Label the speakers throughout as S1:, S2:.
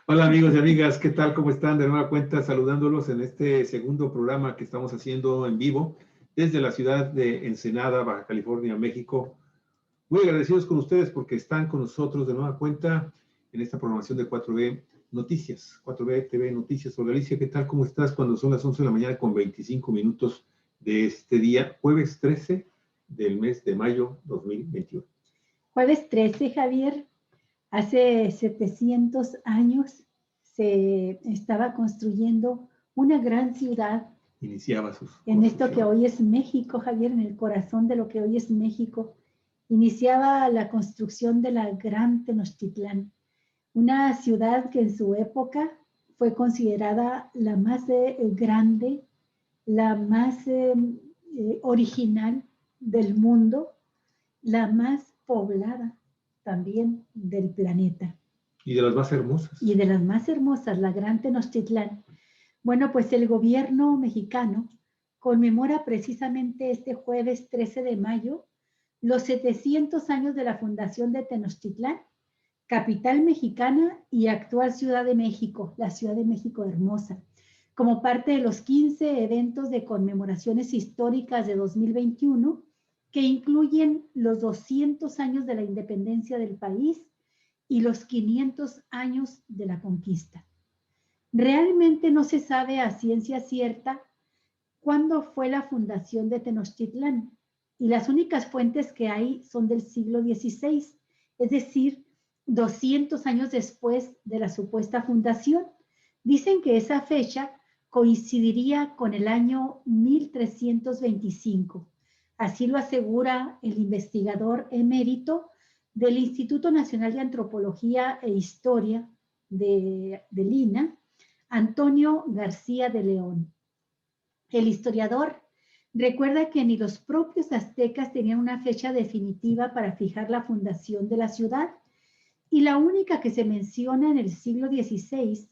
S1: Hola amigos y amigas, ¿qué tal? ¿Cómo están? De nueva cuenta saludándolos en este segundo programa que estamos haciendo en vivo desde la ciudad de Ensenada, Baja California, México. Muy agradecidos con ustedes porque están con nosotros de nueva cuenta en esta programación de 4B Noticias, 4B TV Noticias. Hola Alicia, ¿qué tal? ¿Cómo estás? Cuando son las 11 de la mañana con 25 minutos de este día, jueves 13 del mes de mayo 2021.
S2: Jueves 13, Javier. Hace 700 años se estaba construyendo una gran ciudad.
S1: Iniciaba sus
S2: en esto que hoy es México, Javier, en el corazón de lo que hoy es México. Iniciaba la construcción de la Gran Tenochtitlán, una ciudad que en su época fue considerada la más grande, la más original del mundo, la más poblada también del planeta.
S1: Y de las más hermosas.
S2: Y de las más hermosas, la Gran Tenochtitlán. Bueno, pues el gobierno mexicano conmemora precisamente este jueves 13 de mayo los 700 años de la fundación de Tenochtitlán, capital mexicana y actual Ciudad de México, la Ciudad de México hermosa, como parte de los 15 eventos de conmemoraciones históricas de 2021, que incluyen los 200 años de la independencia del país y los 500 años de la conquista. Realmente no se sabe a ciencia cierta cuándo fue la fundación de Tenochtitlán, y las únicas fuentes que hay son del siglo XVI, es decir, 200 años después de la supuesta fundación. Dicen que esa fecha coincidiría con el año 1325. Así lo asegura el investigador emérito del Instituto Nacional de Antropología e Historia del INAH, Antonio García de León. El historiador recuerda que ni los propios aztecas tenían una fecha definitiva para fijar la fundación de la ciudad, y la única que se menciona en el siglo XVI,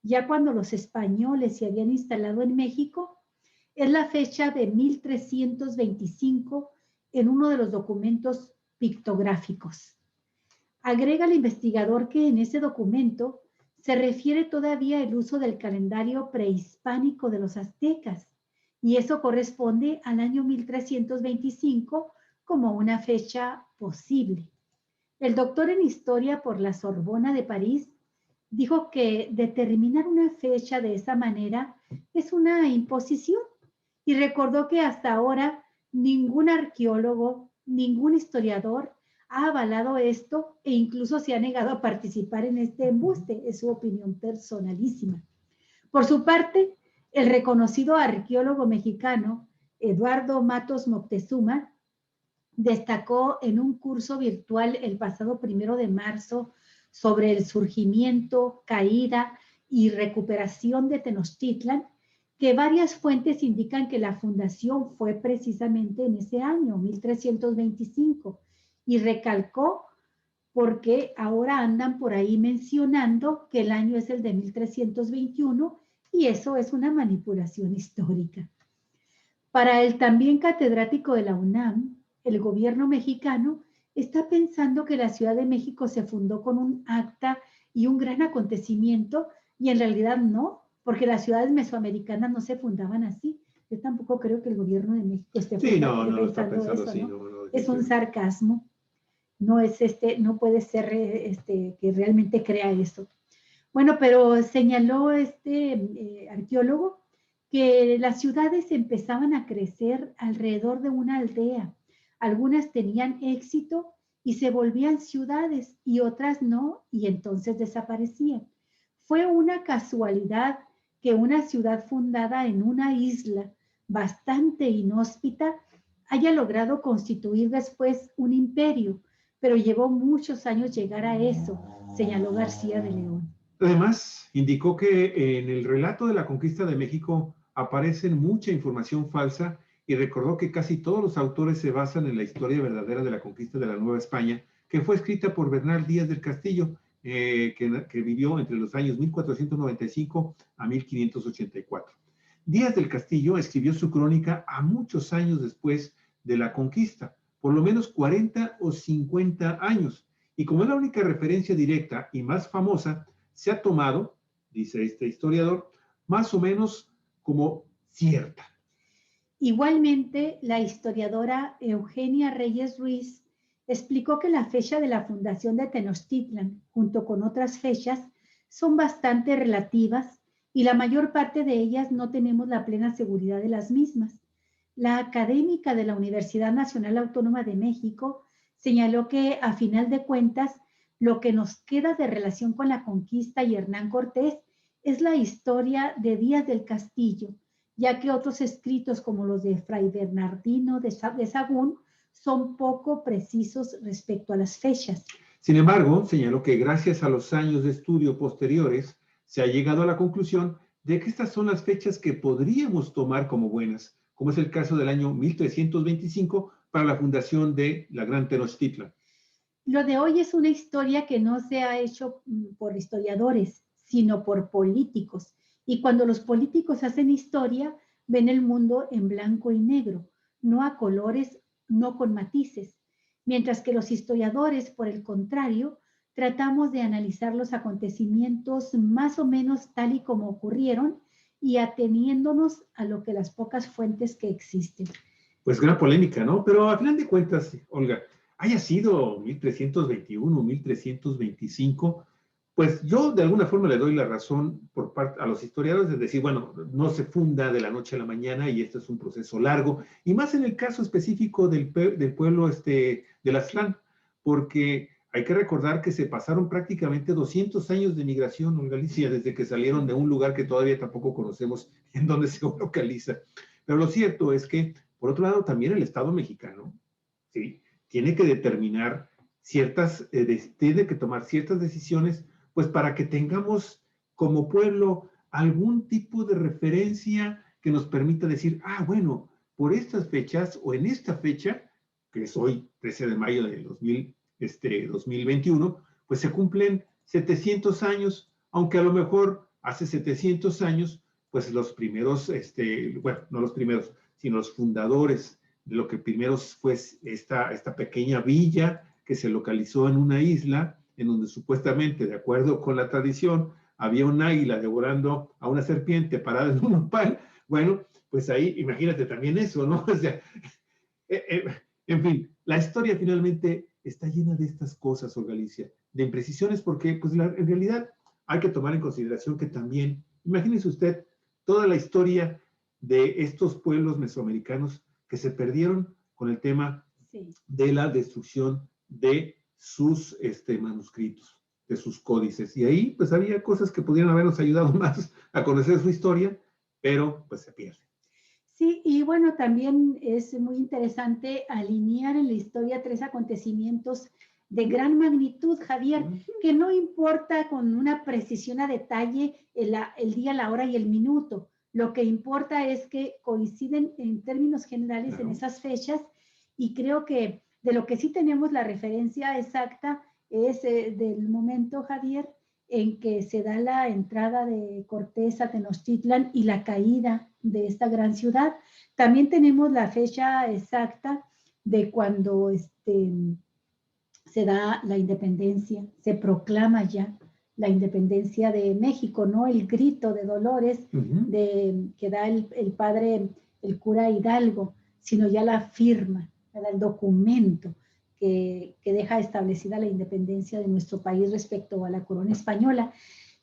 S2: ya cuando los españoles se habían instalado en México, es la fecha de 1325 en uno de los documentos pictográficos. Agrega el investigador que en ese documento se refiere todavía el uso del calendario prehispánico de los aztecas, y eso corresponde al año 1325 como una fecha posible. El doctor en historia por la Sorbona de París dijo que determinar una fecha de esa manera es una imposición, y recordó que hasta ahora ningún arqueólogo, ningún historiador ha avalado esto, e incluso se ha negado a participar en este embuste. Es su opinión personalísima. Por su parte, el reconocido arqueólogo mexicano Eduardo Matos Moctezuma destacó en un curso virtual el pasado 1 de marzo sobre el surgimiento, caída y recuperación de Tenochtitlan, que varias fuentes indican que la fundación fue precisamente en ese año, 1325, y recalcó porque ahora andan por ahí mencionando que el año es el de 1321, y eso es una manipulación histórica. Para el también catedrático de la UNAM, el gobierno mexicano está pensando que la Ciudad de México se fundó con un acta y un gran acontecimiento, y en realidad no, porque las ciudades mesoamericanas no se fundaban así. Yo tampoco creo que el gobierno de México esté pensando eso,
S1: así,
S2: ¿no? Es un sarcasmo. No es no puede ser que realmente crea eso. Bueno, pero señaló este arqueólogo que las ciudades empezaban a crecer alrededor de una aldea. Algunas tenían éxito y se volvían ciudades, y otras no, y entonces desaparecían. Fue una casualidad que una ciudad fundada en una isla bastante inhóspita haya logrado constituir después un imperio, pero llevó muchos años llegar a eso, señaló García de León.
S1: Además, indicó que en el relato de la conquista de México aparece mucha información falsa, y recordó que casi todos los autores se basan en la historia verdadera de la conquista de la Nueva España, que fue escrita por Bernal Díaz del Castillo, que vivió entre los años 1495 a 1584. Díaz del Castillo escribió su crónica a muchos años después de la conquista, por lo menos 40 o 50 años, y como es la única referencia directa y más famosa, se ha tomado, dice este historiador, más o menos como cierta.
S2: Igualmente, la historiadora Eugenia Reyes Ruiz explicó que la fecha de la fundación de Tenochtitlan, junto con otras fechas, son bastante relativas y la mayor parte de ellas no tenemos la plena seguridad de las mismas. La académica de la Universidad Nacional Autónoma de México señaló que, a final de cuentas, lo que nos queda de relación con la conquista y Hernán Cortés es la historia de Díaz del Castillo, ya que otros escritos como los de Fray Bernardino de Sahagún son poco precisos respecto a las fechas.
S1: Sin embargo, señaló que gracias a los años de estudio posteriores se ha llegado a la conclusión de que estas son las fechas que podríamos tomar como buenas, como es el caso del año 1325 para la fundación de la Gran Tenochtitlan.
S2: Lo de hoy es una historia que no se ha hecho por historiadores, sino por políticos. Y cuando los políticos hacen historia, ven el mundo en blanco y negro, no a colores, no con matices. Mientras que los historiadores, por el contrario, tratamos de analizar los acontecimientos más o menos tal y como ocurrieron y ateniéndonos a lo que las pocas fuentes que existen.
S1: Pues gran polémica, ¿no? Pero a final de cuentas, Olga, haya sido 1321, 1325, pues yo de alguna forma le doy la razón por parte a los historiadores de decir, bueno, no se funda de la noche a la mañana y esto es un proceso largo, y más en el caso específico del pueblo del Aztlán, porque hay que recordar que se pasaron prácticamente 200 años de migración en Galicia desde que salieron de un lugar que todavía tampoco conocemos en dónde se localiza. Pero lo cierto es que, por otro lado, también el Estado mexicano, ¿sí?, tiene que determinar tiene que tomar ciertas decisiones, pues para que tengamos como pueblo algún tipo de referencia que nos permita decir, ah, bueno, por estas fechas o en esta fecha, que es hoy, 13 de mayo de 2021, pues se cumplen 700 años, aunque a lo mejor hace 700 años, pues los primeros, bueno, no los primeros, sino los fundadores de lo que primero fue esta pequeña villa que se localizó en una isla, en donde supuestamente, de acuerdo con la tradición, había un águila devorando a una serpiente parada en un nopal. Bueno, pues ahí, imagínate también eso, ¿no? O sea, en fin, la historia finalmente está llena de estas cosas, Olga Alicia, de imprecisiones, porque pues en realidad hay que tomar en consideración que también, imagínese usted, toda la historia de estos pueblos mesoamericanos que se perdieron con el tema de la destrucción de sus manuscritos, de sus códices. Y ahí pues había cosas que pudieran habernos ayudado más a conocer su historia, pero pues se pierde.
S2: Sí, y bueno, también es muy interesante alinear en la historia tres acontecimientos de gran magnitud, Javier, que no importa con una precisión a detalle el día, la hora y el minuto. Lo que importa es que coinciden en términos generales en esas fechas, y creo que de lo que sí tenemos la referencia exacta es del momento, Javier, en que se da la entrada de Cortés a Tenochtitlan y la caída de esta gran ciudad. También tenemos la fecha exacta de cuando se da la independencia, se proclama ya la independencia de México, ¿no? El grito de Dolores que da el padre, el cura Hidalgo, sino ya la firma, el documento que deja establecida la independencia de nuestro país respecto a la corona española.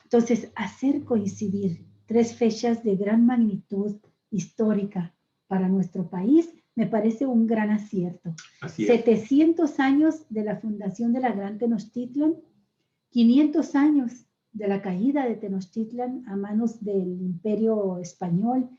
S2: Entonces, hacer coincidir tres fechas de gran magnitud histórica para nuestro país me parece un gran acierto.
S1: Así es.
S2: 700 años de la fundación de la Gran Tenochtitlan, 500 años de la caída de Tenochtitlan a manos del Imperio Español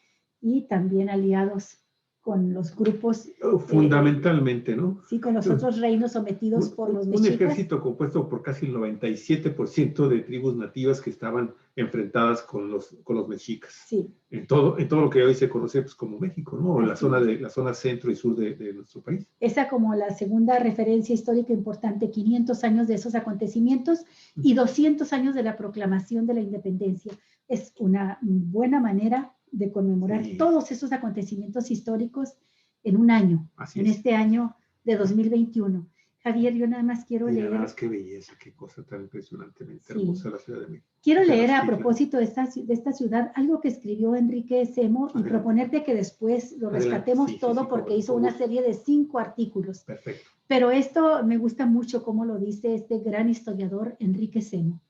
S2: y también aliados con los grupos...
S1: fundamentalmente, ¿no?
S2: Sí, con los otros reinos sometidos por los mexicas.
S1: Un ejército compuesto por casi el 97% de tribus nativas que estaban enfrentadas con los mexicas.
S2: Sí.
S1: En todo lo que hoy se conoce pues, como México, ¿no? La zona centro y sur de nuestro país.
S2: Esa como la segunda referencia histórica importante, 500 años de esos acontecimientos y 200 años de la proclamación de la independencia. Es una buena manera de conmemorar todos esos acontecimientos históricos en un año, este año de 2021. Javier, yo nada más quiero
S1: Mira,
S2: leer.
S1: nada más qué belleza, qué cosa tan impresionantemente
S2: Sí.
S1: hermosa la Ciudad de México.
S2: Quiero leer a
S1: Tenochtitlan.
S2: propósito de esta ciudad algo que escribió Enrique Semo y
S1: Adelante.
S2: proponerte que después lo
S1: Adelante.
S2: rescatemos
S1: Sí,
S2: todo
S1: sí,
S2: porque
S1: por
S2: hizo una
S1: gusto.
S2: serie de 5 artículos.
S1: Perfecto.
S2: Pero esto me gusta mucho cómo lo dice este gran historiador Enrique Semo.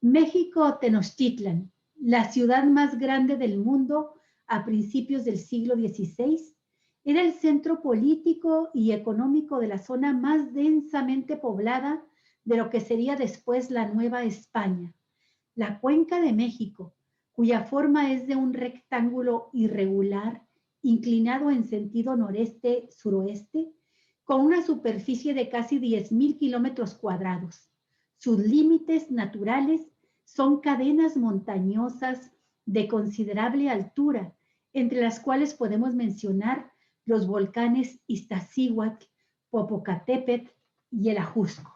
S2: México Tenochtitlan, la ciudad más grande del mundo a principios del siglo XVI, era el centro político y económico de la zona más densamente poblada de lo que sería después la Nueva España. La Cuenca de México, cuya forma es de un rectángulo irregular, inclinado en sentido noreste-suroeste, con una superficie de casi 10.000 kilómetros cuadrados. Sus límites naturales son cadenas montañosas de considerable altura, entre las cuales podemos mencionar los volcanes Iztaccíhuatl, Popocatépetl y el Ajusco.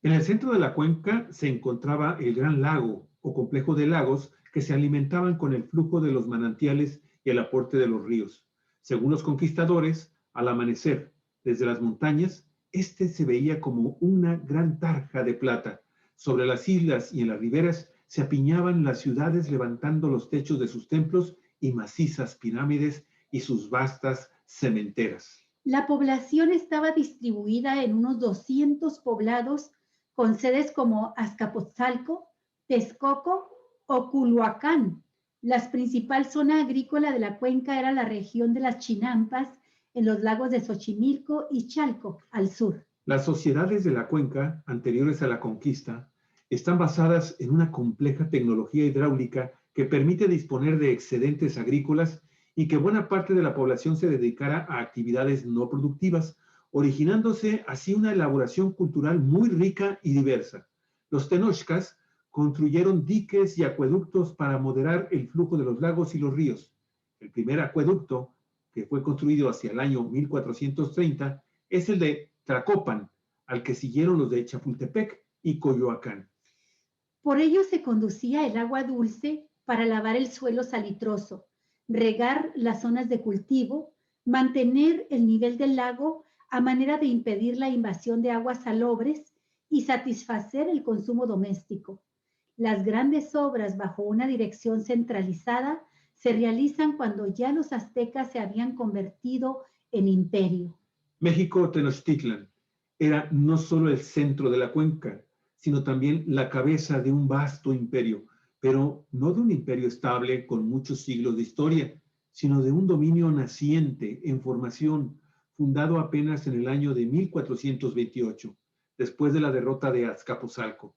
S1: En el centro de la cuenca se encontraba el Gran Lago o complejo de lagos que se alimentaban con el flujo de los manantiales y el aporte de los ríos. Según los conquistadores, al amanecer, desde las montañas, este se veía como una gran tarja de plata. Sobre las islas y en las riberas se apiñaban las ciudades levantando los techos de sus templos y macizas pirámides y sus vastas cementeras.
S2: La población estaba distribuida en unos 200 poblados con sedes como Azcapotzalco, Texcoco o Culhuacán. La principal zona agrícola de la cuenca era la región de las Chinampas, en los lagos de Xochimilco y Chalco, al sur.
S1: Las sociedades de la cuenca, anteriores a la conquista, están basadas en una compleja tecnología hidráulica que permite disponer de excedentes agrícolas y que buena parte de la población se dedicara a actividades no productivas, originándose así una elaboración cultural muy rica y diversa. Los tenochcas construyeron diques y acueductos para moderar el flujo de los lagos y los ríos. El primer acueducto, que fue construido hacia el año 1430, es el de Tlacopan, al que siguieron los de Chapultepec y Coyoacán.
S2: Por ello se conducía el agua dulce para lavar el suelo salitroso, regar las zonas de cultivo, mantener el nivel del lago a manera de impedir la invasión de aguas salobres y satisfacer el consumo doméstico. Las grandes obras bajo una dirección centralizada se realizan cuando ya los aztecas se habían convertido en imperio.
S1: México Tenochtitlan era no solo el centro de la cuenca, sino también la cabeza de un vasto imperio, pero no de un imperio estable con muchos siglos de historia, sino de un dominio naciente en formación, fundado apenas en el año de 1428, después de la derrota de Azcapotzalco.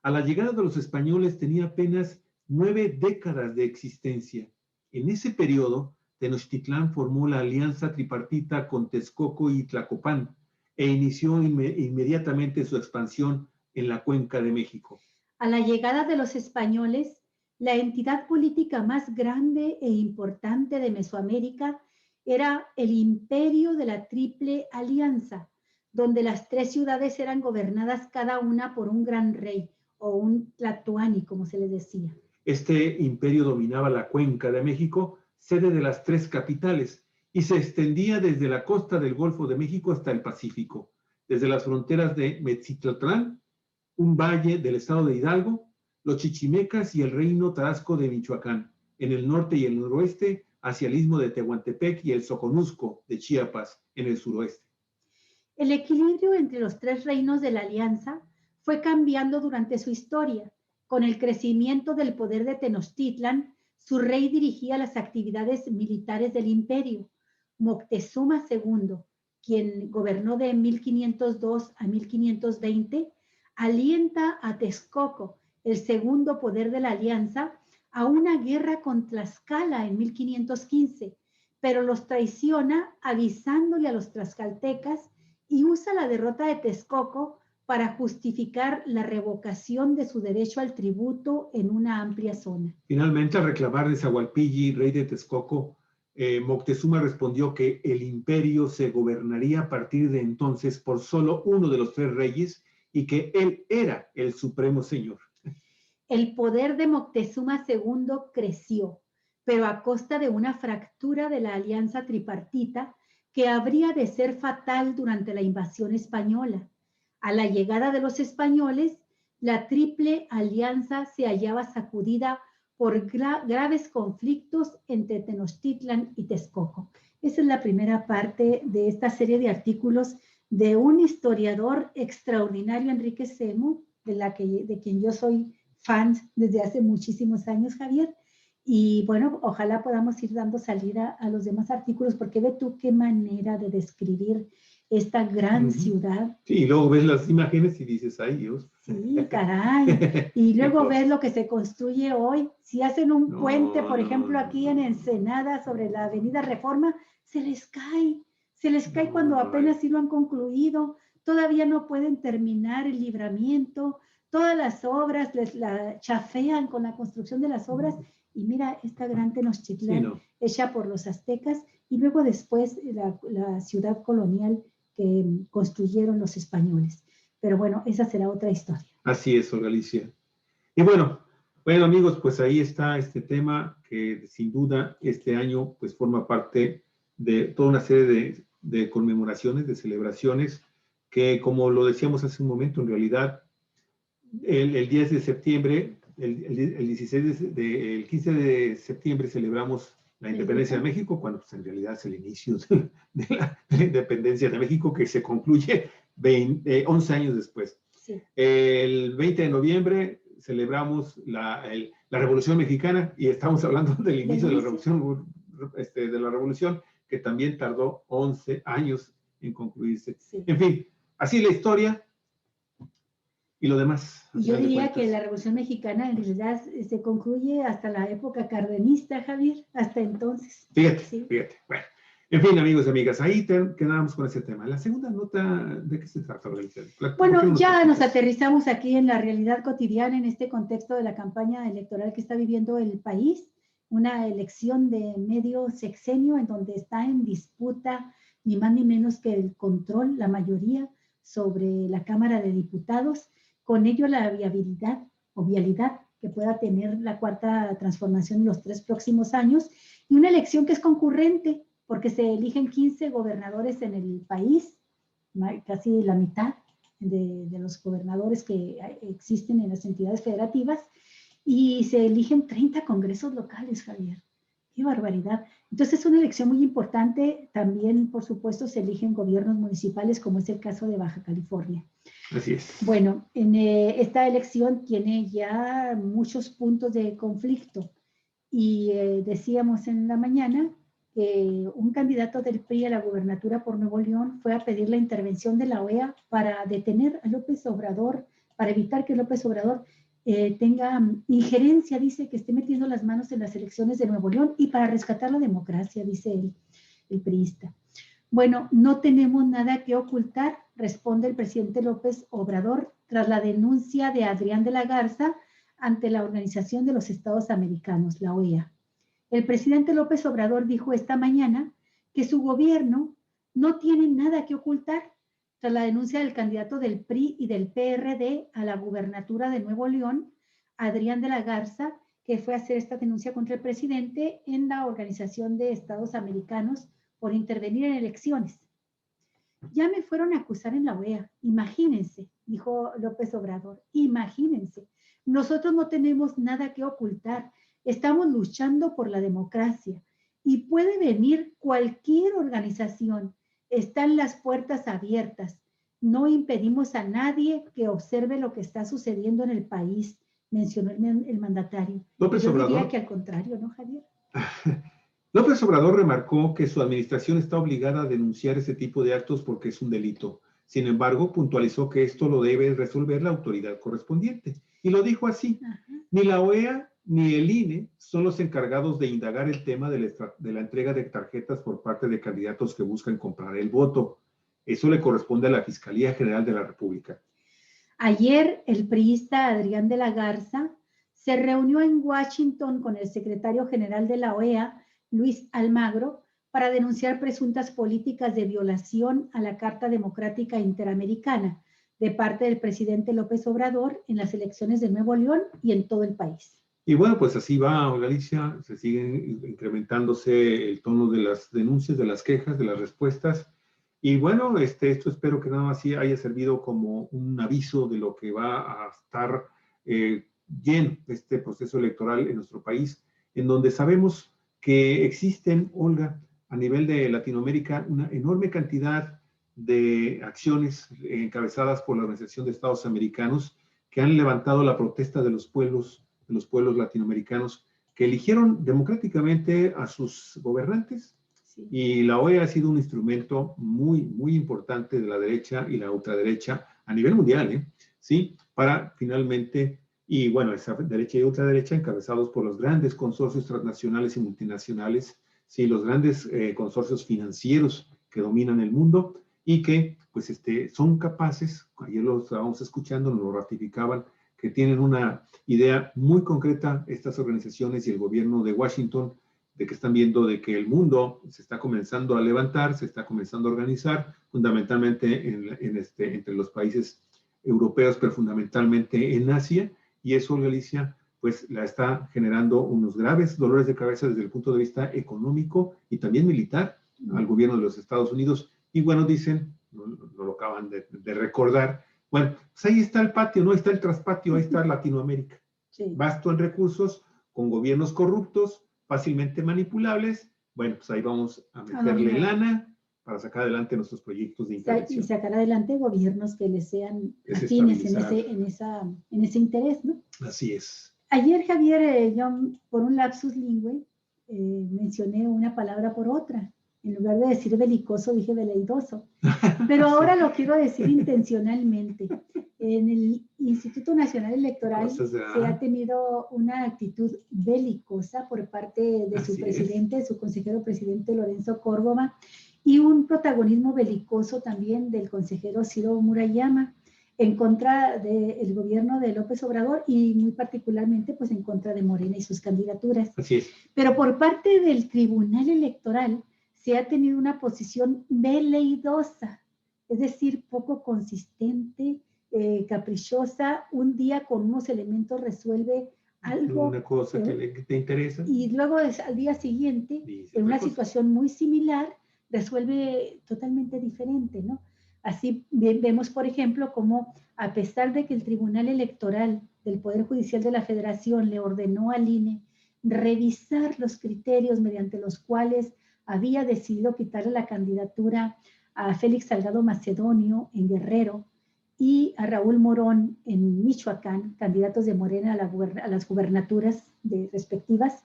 S1: A la llegada de los españoles tenía apenas 9 décadas de existencia. En ese periodo, Tenochtitlán formó la alianza tripartita con Texcoco y Tlacopan e inició inmediatamente su expansión en la Cuenca de México.
S2: A la llegada de los españoles, la entidad política más grande e importante de Mesoamérica era el Imperio de la Triple Alianza, donde las 3 ciudades eran gobernadas cada una por un gran rey o un tlatoani, como se les decía.
S1: Este imperio dominaba la Cuenca de México, sede de las 3 capitales, y se extendía desde la costa del Golfo de México hasta el Pacífico, desde las fronteras de Metzitlatlán, un valle del estado de Hidalgo, los chichimecas y el reino tarasco de Michoacán, en el norte y el noroeste, hacia el istmo de Tehuantepec y el Soconusco de Chiapas, en el suroeste.
S2: El equilibrio entre los 3 reinos de la alianza fue cambiando durante su historia. Con el crecimiento del poder de Tenochtitlan, su rey dirigía las actividades militares del imperio. Moctezuma II, quien gobernó de 1502 a 1520, alienta a Texcoco, el segundo poder de la alianza, a una guerra con Tlaxcala en 1515, pero los traiciona avisándole a los tlaxcaltecas y usa la derrota de Texcoco para justificar la revocación de su derecho al tributo en una amplia zona.
S1: Finalmente, al reclamar Nezahualpilli, rey de Texcoco, Moctezuma respondió que el imperio se gobernaría a partir de entonces por solo uno de los 3 reyes y que él era el supremo señor.
S2: El poder de Moctezuma II creció, pero a costa de una fractura de la alianza tripartita que habría de ser fatal durante la invasión española. A la llegada de los españoles, la Triple Alianza se hallaba sacudida por graves conflictos entre Tenochtitlan y Texcoco. Esa es la primera parte de esta serie de artículos de un historiador extraordinario, Enrique Semu, de quien yo soy fan desde hace muchísimos años, Javier. Y bueno, ojalá podamos ir dando salida a los demás artículos, porque ve tú qué manera de describir esta gran ciudad.
S1: Sí, y luego ves las imágenes y dices, ay Dios.
S2: Sí, caray. Y luego ves lo que se construye hoy. Si hacen un puente, por ejemplo, aquí en Ensenada, sobre la Avenida Reforma, se les cae. Se les cae cuando apenas sí lo han concluido. Todavía no pueden terminar el libramiento. Todas las obras la chafean con la construcción de las obras. Y mira, esta gran Tenochtitlán, hecha por los aztecas, y luego después la ciudad colonial que construyeron los españoles. Pero bueno, esa será otra historia.
S1: Así es, Olga Alicia. Y bueno, amigos, pues ahí está este tema que sin duda este año pues forma parte de toda una serie de conmemoraciones, de celebraciones, que como lo decíamos hace un momento, en realidad el 10 de septiembre, el 15 de septiembre celebramos la independencia de México, cuando pues, en realidad es el inicio de la independencia de México, que se concluye 11 años después. Sí. El 20 de noviembre celebramos la Revolución Mexicana, y estamos hablando del inicio de la Revolución, que también tardó 11 años en concluirse. Sí. En fin, así la historia. Y lo demás.
S2: Y yo diría que la Revolución Mexicana en realidad se concluye hasta la época cardenista, Javier, hasta entonces.
S1: Fíjate, sí. Fíjate. Bueno, en fin, amigos y amigas, ahí quedamos con ese tema. La segunda nota, ¿de qué se trata?
S2: Bueno, ya nos aterrizamos aquí en la realidad cotidiana, en este contexto de la campaña electoral que está viviendo el país, una elección de medio sexenio en donde está en disputa ni más ni menos que el control, la mayoría, sobre la Cámara de Diputados. Con ello la viabilidad que pueda tener la cuarta transformación en los 3 próximos años, y una elección que es concurrente, porque se eligen 15 gobernadores en el país, casi la mitad de los gobernadores que existen en las entidades federativas, y se eligen 30 congresos locales, Javier. ¡Qué barbaridad! Entonces es una elección muy importante. También, por supuesto, se eligen gobiernos municipales, como es el caso de Baja California.
S1: Así es.
S2: Bueno, esta elección tiene ya muchos puntos de conflicto. Y decíamos en la mañana que un candidato del PRI a la gubernatura por Nuevo León fue a pedir la intervención de la OEA para detener a López Obrador, para evitar que López Obrador tenga injerencia, dice, que esté metiendo las manos en las elecciones de Nuevo León, y para rescatar la democracia, dice el priista. Bueno, no tenemos nada que ocultar, responde el presidente López Obrador tras la denuncia de Adrián de la Garza ante la Organización de los Estados Americanos, la OEA. El presidente López Obrador dijo esta mañana que su gobierno no tiene nada que ocultar tras la denuncia del candidato del PRI y del PRD a la gubernatura de Nuevo León, Adrián de la Garza, que fue a hacer esta denuncia contra el presidente en la Organización de Estados Americanos por intervenir en elecciones. Ya me fueron a acusar en la OEA, imagínense, dijo López Obrador, imagínense. Nosotros no tenemos nada que ocultar, estamos luchando por la democracia y puede venir cualquier organización. Están las puertas abiertas. No impedimos a nadie que observe lo que está sucediendo en el país, mencionó el mandatario.
S1: López
S2: Yo
S1: Obrador.
S2: diría que al contrario, ¿no, Javier?
S1: López Obrador remarcó que su administración está obligada a denunciar ese tipo de actos porque es un delito. Sin embargo, puntualizó que esto lo debe resolver la autoridad correspondiente. Y lo dijo así: ni la OEA ni el INE son los encargados de indagar el tema de la entrega de tarjetas por parte de candidatos que buscan comprar el voto. Eso le corresponde a la Fiscalía General de la República.
S2: Ayer, el priista Adrián de la Garza se reunió en Washington con el secretario general de la OEA, Luis Almagro, para denunciar presuntas políticas de violación a la Carta Democrática Interamericana de parte del presidente López Obrador en las elecciones de Nuevo León y en todo el país.
S1: Y bueno, pues así va, Galicia, se siguen incrementándose el tono de las denuncias, de las quejas, de las respuestas, Y bueno, esto espero que nada más sí haya servido como un aviso de lo que va a estar lleno este proceso electoral en nuestro país, en donde sabemos que existen, Olga, a nivel de Latinoamérica, una enorme cantidad de acciones encabezadas por la Organización de Estados Americanos que han levantado la protesta de los pueblos latinoamericanos que eligieron democráticamente a sus gobernantes. Sí. Y la OEA ha sido un instrumento muy, muy importante de la derecha y la ultraderecha a nivel mundial, ¿sí? Para finalmente, y bueno, esa derecha y ultraderecha encabezados por los grandes consorcios transnacionales y multinacionales, ¿sí? Los grandes consorcios financieros que dominan el mundo y que, pues, son capaces, ayer lo estábamos escuchando, nos lo ratificaban, que tienen una idea muy concreta, estas organizaciones y el gobierno de Washington, de que están viendo de que el mundo se está comenzando a levantar, se está comenzando a organizar, fundamentalmente entre los países europeos, pero fundamentalmente en Asia, y eso, Galicia, pues la está generando unos graves dolores de cabeza desde el punto de vista económico y también militar al gobierno de los Estados Unidos. Y bueno, dicen, no lo acaban de recordar, bueno, pues ahí está el patio, ¿no? Ahí está el traspatio, ahí está Latinoamérica. Sí. Vasto en recursos, con gobiernos corruptos, fácilmente manipulables. Bueno, pues ahí vamos a meterle lana para sacar adelante nuestros proyectos de intervención.
S2: Y sacar adelante gobiernos que les sean afines en ese interés, ¿no?
S1: Así es.
S2: Ayer, Javier, yo por un lapsus lingüe mencioné una palabra por otra. En lugar de decir belicoso, dije veleidoso. Pero ahora lo quiero decir intencionalmente. En el Instituto Nacional Electoral se ha tenido una actitud belicosa por parte de su presidente, su consejero presidente Lorenzo Córdoba, y un protagonismo belicoso también del consejero Ciro Murayama en contra del gobierno de López Obrador y muy particularmente pues en contra de Morena y sus candidaturas.
S1: Así es.
S2: Pero por parte del Tribunal Electoral se ha tenido una posición veleidosa, es decir, poco consistente, caprichosa. Un día con unos elementos resuelve algo.
S1: Una cosa que te interesa.
S2: Y luego al día siguiente, en una situación muy similar, resuelve totalmente diferente, ¿no? Así vemos, por ejemplo, cómo a pesar de que el Tribunal Electoral del Poder Judicial de la Federación le ordenó al INE revisar los criterios mediante los cuales había decidido quitarle la candidatura a Félix Salgado Macedonio en Guerrero y a Raúl Morón en Michoacán, candidatos de Morena a las gubernaturas respectivas,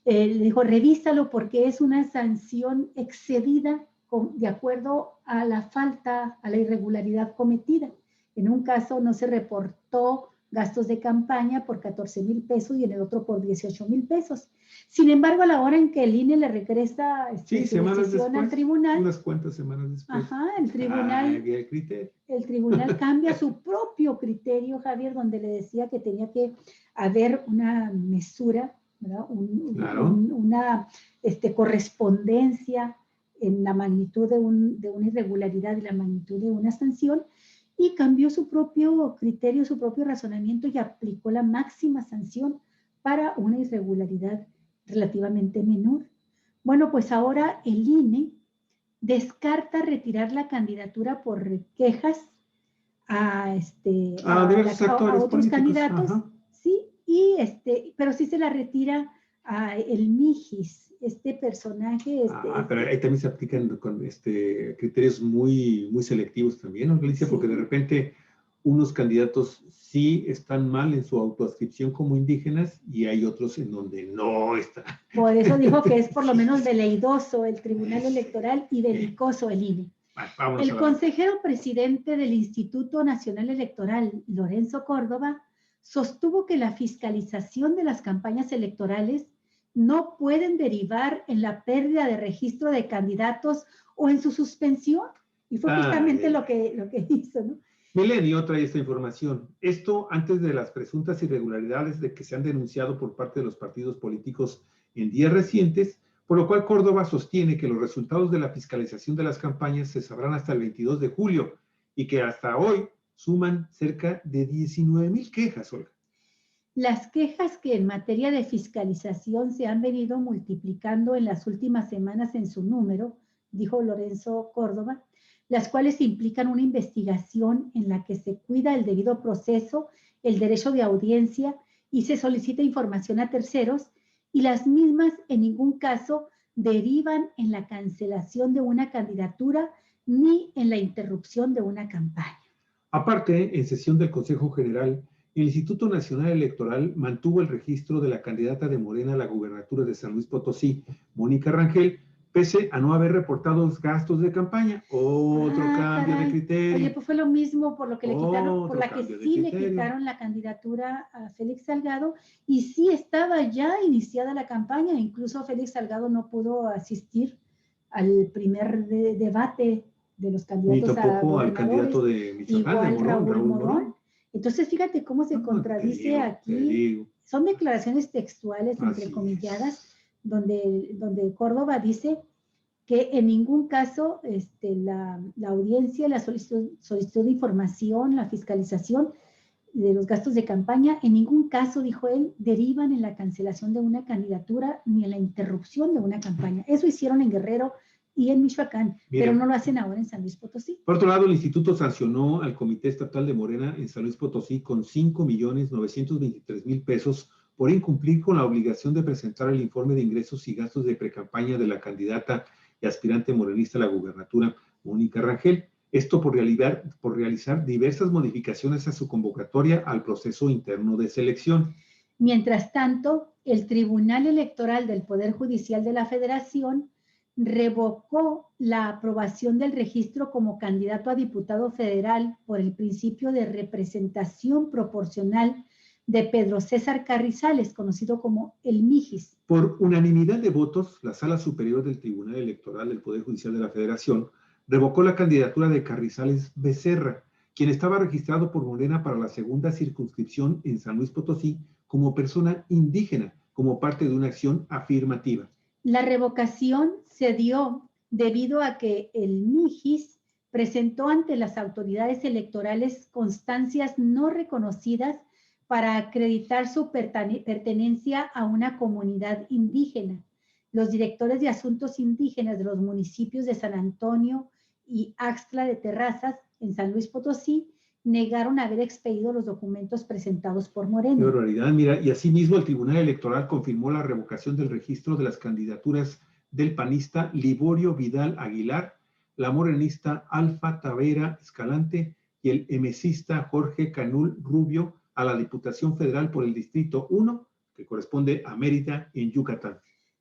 S2: le dijo, revísalo porque es una sanción excedida de acuerdo a la falta, a la irregularidad cometida. En un caso no se reportó gastos de campaña por 14,000 pesos y en el otro por 18,000 pesos. Sin embargo, a la hora en que el INE le regresa su decisión al tribunal,
S1: unas cuantas semanas después,
S2: el tribunal cambia su propio criterio, Javier, donde le decía que tenía que haber una mesura, ¿verdad? Una correspondencia en la magnitud de una irregularidad y la magnitud de una sanción, y cambió su propio criterio, su propio razonamiento y aplicó la máxima sanción para una irregularidad relativamente menor. Bueno, pues ahora el INE descarta retirar la candidatura por quejas a otros candidatos, sí, pero sí se la retira a el Mijis, este personaje.
S1: Pero ahí también se aplican con criterios muy, muy selectivos también, ¿no, Galicia? Sí. Porque de repente unos candidatos sí están mal en su autoadscripción como indígenas y hay otros en donde no está.
S2: Por eso dijo que es por lo menos veleidoso el Tribunal Electoral y belicoso el INE. El consejero presidente del Instituto Nacional Electoral, Lorenzo Córdoba, sostuvo que la fiscalización de las campañas electorales no pueden derivar en la pérdida de registro de candidatos o en su suspensión. Y fue justamente lo que hizo, ¿no?
S1: Milenio trae esta información. Esto antes de las presuntas irregularidades de que se han denunciado por parte de los partidos políticos en días recientes, por lo cual Córdoba sostiene que los resultados de la fiscalización de las campañas se sabrán hasta el 22 de julio y que hasta hoy suman cerca de 19,000 quejas, Olga.
S2: Las quejas que en materia de fiscalización se han venido multiplicando en las últimas semanas en su número, dijo Lorenzo Córdoba, las cuales implican una investigación en la que se cuida el debido proceso, el derecho de audiencia y se solicita información a terceros, y las mismas en ningún caso derivan en la cancelación de una candidatura ni en la interrupción de una campaña.
S1: Aparte, en sesión del Consejo General, el Instituto Nacional Electoral mantuvo el registro de la candidata de Morena a la gubernatura de San Luis Potosí, Mónica Rangel, pese a no haber reportado los gastos de campaña. Otro cambio de criterio.
S2: Oye, pues fue lo mismo por lo que le quitaron, por la que sí le quitaron la candidatura a Félix Salgado, y sí estaba ya iniciada la campaña. Incluso Félix Salgado no pudo asistir al primer debate de los candidatos a gobernadores.
S1: Al candidato de Michoacán,
S2: igual Raúl Morón. Entonces, fíjate cómo se contradice aquí. Son declaraciones textuales, entrecomilladas, donde Córdoba dice que en ningún caso la audiencia, la solicitud de información, la fiscalización de los gastos de campaña, en ningún caso, dijo él, derivan en la cancelación de una candidatura ni en la interrupción de una campaña. Eso hicieron en Guerrero y en Michoacán, pero no lo hacen ahora en San Luis Potosí.
S1: Por otro lado, el instituto sancionó al Comité Estatal de Morena en San Luis Potosí con 5,923,000 pesos por incumplir con la obligación de presentar el informe de ingresos y gastos de precampaña de la candidata y aspirante morenista a la gubernatura, Mónica Rangel. Esto por realizar diversas modificaciones a su convocatoria al proceso interno de selección.
S2: Mientras tanto, el Tribunal Electoral del Poder Judicial de la Federación revocó la aprobación del registro como candidato a diputado federal por el principio de representación proporcional de Pedro César Carrizales, conocido como el Mijis.
S1: Por unanimidad de votos, la Sala Superior del Tribunal Electoral del Poder Judicial de la Federación revocó la candidatura de Carrizales Becerra, quien estaba registrado por Morena para la segunda circunscripción en San Luis Potosí como persona indígena, como parte de una acción afirmativa.
S2: La revocación se dio debido a que el Mijis presentó ante las autoridades electorales constancias no reconocidas para acreditar su pertenencia a una comunidad indígena. Los directores de asuntos indígenas de los municipios de San Antonio y Axtla de Terrazas, en San Luis Potosí, negaron haber expedido los documentos presentados por Morena.
S1: Qué barbaridad, mira, y asimismo el Tribunal Electoral confirmó la revocación del registro de las candidaturas del panista Liborio Vidal Aguilar, la morenista Alfa Tavera Escalante y el emesista Jorge Canul Rubio a la Diputación Federal por el Distrito 1, que corresponde a Mérida, en Yucatán.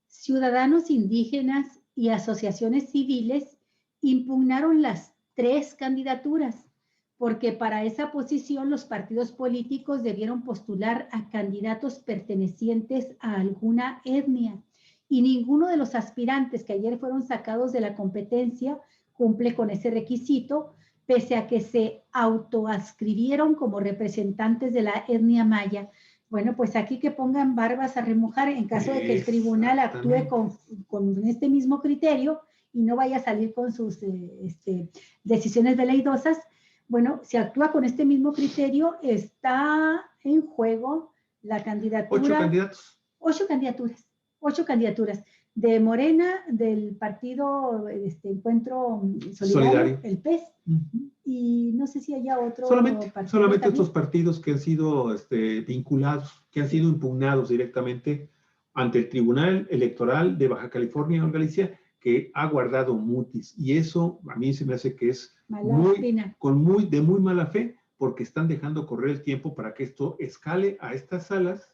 S2: Ciudadanos indígenas y asociaciones civiles impugnaron las 3 candidaturas, porque para esa posición los partidos políticos debieron postular a candidatos pertenecientes a alguna etnia, y ninguno de los aspirantes que ayer fueron sacados de la competencia cumple con ese requisito, pese a que se autoadscribieron como representantes de la etnia maya. Bueno, pues aquí que pongan barbas a remojar en caso de que el tribunal actúe con este mismo criterio y no vaya a salir con sus decisiones veleidosas. Bueno, si actúa con este mismo criterio, está en juego la candidatura.
S1: 8 candidatos.
S2: 8 candidaturas. De Morena, del partido Encuentro Solidario, el PES, y no sé si haya otro
S1: solamente estos partidos que han sido vinculados, que han sido impugnados directamente ante el Tribunal Electoral de Baja California o Galicia, que ha guardado mutis, y eso a mí se me hace que es de muy mala fe, porque están dejando correr el tiempo para que esto escale a estas salas,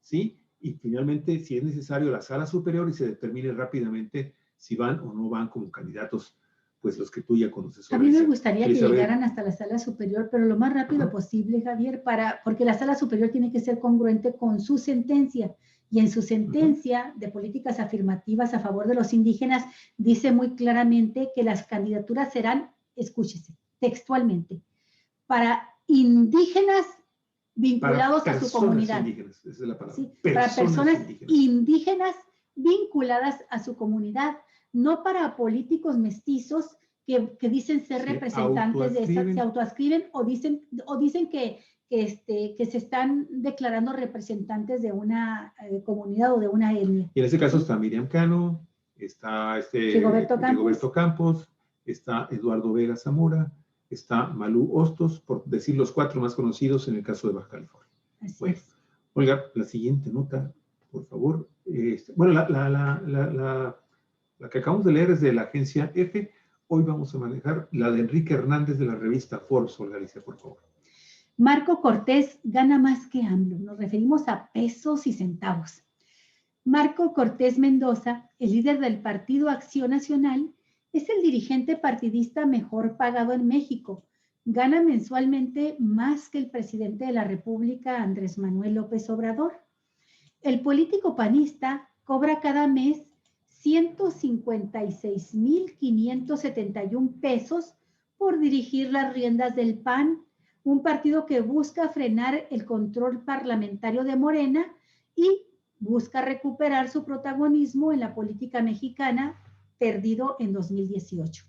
S1: ¿sí? Y finalmente, si es necesario, la sala superior, y se determine rápidamente si van o no van como candidatos, pues los que tú ya conoces.
S2: A mí me gustaría que llegaran hasta la sala superior, pero lo más rápido posible, Javier, porque la sala superior tiene que ser congruente con su sentencia, y en su sentencia de políticas afirmativas a favor de los indígenas dice muy claramente que las candidaturas serán, escúchese, textualmente, para indígenas vinculados a su comunidad.
S1: Indígenas, esa es la palabra.
S2: Sí, para personas indígenas vinculadas a su comunidad, no para políticos mestizos que dicen ser representantes de esas, se autoascriben o dicen que se están declarando representantes de una comunidad o de una etnia.
S1: Y en este caso está Miriam Cano, está Rigoberto Campos, está Eduardo Vega Zamora, está Malú Hostos, por decir los 4 más conocidos en el caso de Baja California. Bueno, Olga, la siguiente nota, por favor. Bueno, la que acabamos de leer es de la agencia EFE. Hoy vamos a manejar la de Enrique Hernández de la revista Forbes. Olga, dice, por favor.
S2: Marco Cortés gana más que AMLO. Nos referimos a pesos y centavos. Marco Cortés Mendoza, el líder del Partido Acción Nacional, es el dirigente partidista mejor pagado en México. Gana mensualmente más que el presidente de la República, Andrés Manuel López Obrador. El político panista cobra cada mes 156,571 pesos por dirigir las riendas del PAN, un partido que busca frenar el control parlamentario de Morena y busca recuperar su protagonismo en la política mexicana perdido en 2018.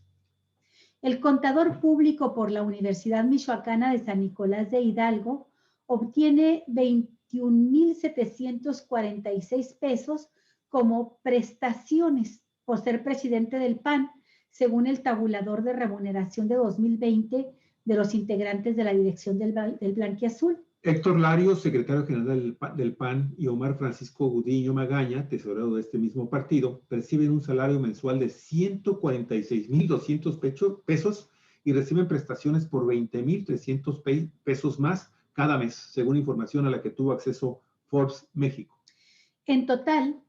S2: El contador público por la Universidad Michoacana de San Nicolás de Hidalgo obtiene 21,746 pesos como prestaciones por ser presidente del PAN, según el tabulador de remuneración de 2020 de los integrantes de la dirección del Blanquiazul.
S1: Héctor Larios, secretario general del PAN, y Omar Francisco Gudiño Magaña, tesorero de este mismo partido, perciben un salario mensual de 146,200 pesos y reciben prestaciones por 20,300 pesos más cada mes, según información a la que tuvo acceso Forbes México.
S2: En total,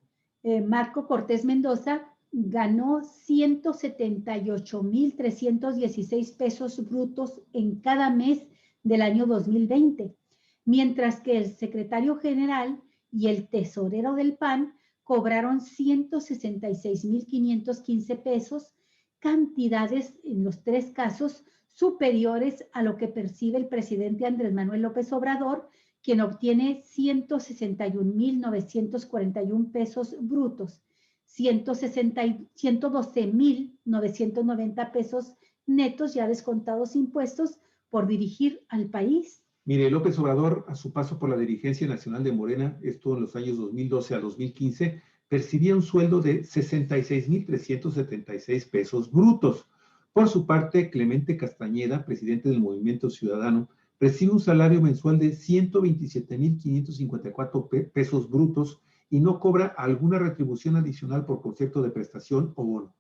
S2: Marco Cortés Mendoza ganó 178,316 pesos brutos en cada mes del año 2020, mientras que el secretario general y el tesorero del PAN cobraron 166,515 pesos, cantidades en los 3 casos superiores a lo que percibe el presidente Andrés Manuel López Obrador, quien obtiene 161,941 pesos brutos, 112,990 pesos netos ya descontados impuestos por dirigir al país.
S1: Mire, López Obrador, a su paso por la dirigencia nacional de Morena, esto en los años 2012 a 2015, percibía un sueldo de 66,376 pesos brutos. Por su parte, Clemente Castañeda, presidente del Movimiento Ciudadano, recibe un salario mensual de 127,554 pesos brutos y no cobra alguna retribución adicional por concepto de prestación o bono.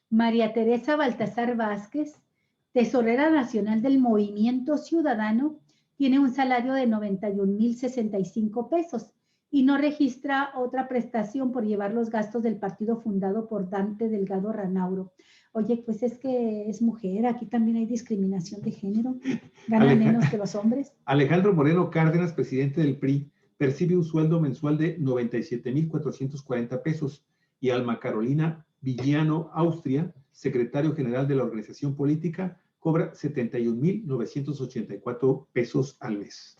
S2: María Teresa Baltasar Vázquez, tesorera nacional del Movimiento Ciudadano, tiene un salario de 91,065 pesos y no registra otra prestación por llevar los gastos del partido fundado por Dante Delgado Ranauro. Oye, pues es que es mujer, aquí también hay discriminación de género, gana menos que los hombres.
S1: Alejandro Moreno Cárdenas, presidente del PRI, percibe un sueldo mensual de 97,440 pesos y Alma Carolina Villano Austria, secretario general de la organización política, cobra 71,984 pesos al mes.